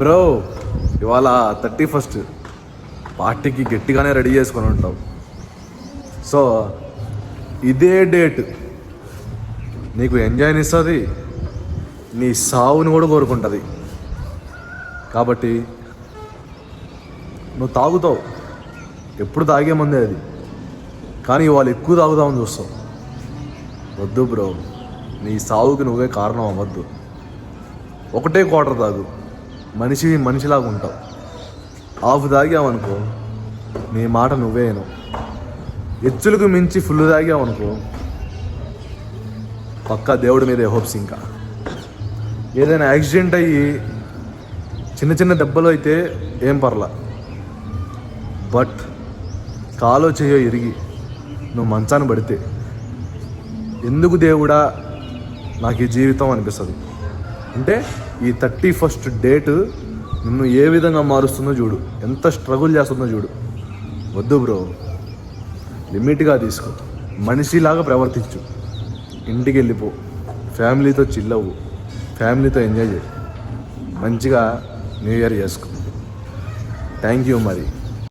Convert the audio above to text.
Bro ఇవాళ 31st పార్టీకి గట్టిగానే రెడీ చేసుకొని ఉంటావు. సో ఇదే డేట్ నీకు ఎంజాయ్ని ఇస్తుంది, నీ సావుని కూడా కోరుకుంటుంది. కాబట్టి నువ్వు తాగుతావు, ఎప్పుడు తాగే ముందే అది, కానీ వాళ్ళు ఎక్కువ తాగుదామని చూస్తావు. వద్దు బ్రో, నీ సావుకి నువ్వే కారణం అవ్వద్దు. ఒకటే క్వార్టర్ తాగు, మనిషిలాగా ఉంటావు. హాఫ్ తాగావనుకో నీ మాట నువ్వేను. ఎచ్చులకు మించి ఫుల్ తాగావనుకో పక్కా దేవుడి మీదే హోప్స్. ఇంకా ఏదైనా యాక్సిడెంట్ అయ్యి చిన్న చిన్న దెబ్బలు అయితే ఏం పర్లా, బట్ కాలో చేయో ఇరిగి నువ్వు మంచాన పడితే ఎందుకు దేవుడా నాకు ఈ జీవితం అనిపిస్తుంది. అంటే ఈ 31st డేట్ నిన్ను ఏ విధంగా మారుస్తుందో చూడు, ఎంత స్ట్రగుల్ చేస్తుందో చూడు. వద్దు బ్రో, లిమిట్గా తీసుకో, మనిషిలాగా ప్రవర్తించు. ఇంటికి వెళ్ళిపో, ఫ్యామిలీతో చిల్ అవ్వు, ఫ్యామిలీతో ఎంజాయ్ చేయి, మంచిగా న్యూ ఇయర్ చేసుకో. థ్యాంక్ యూ మరి.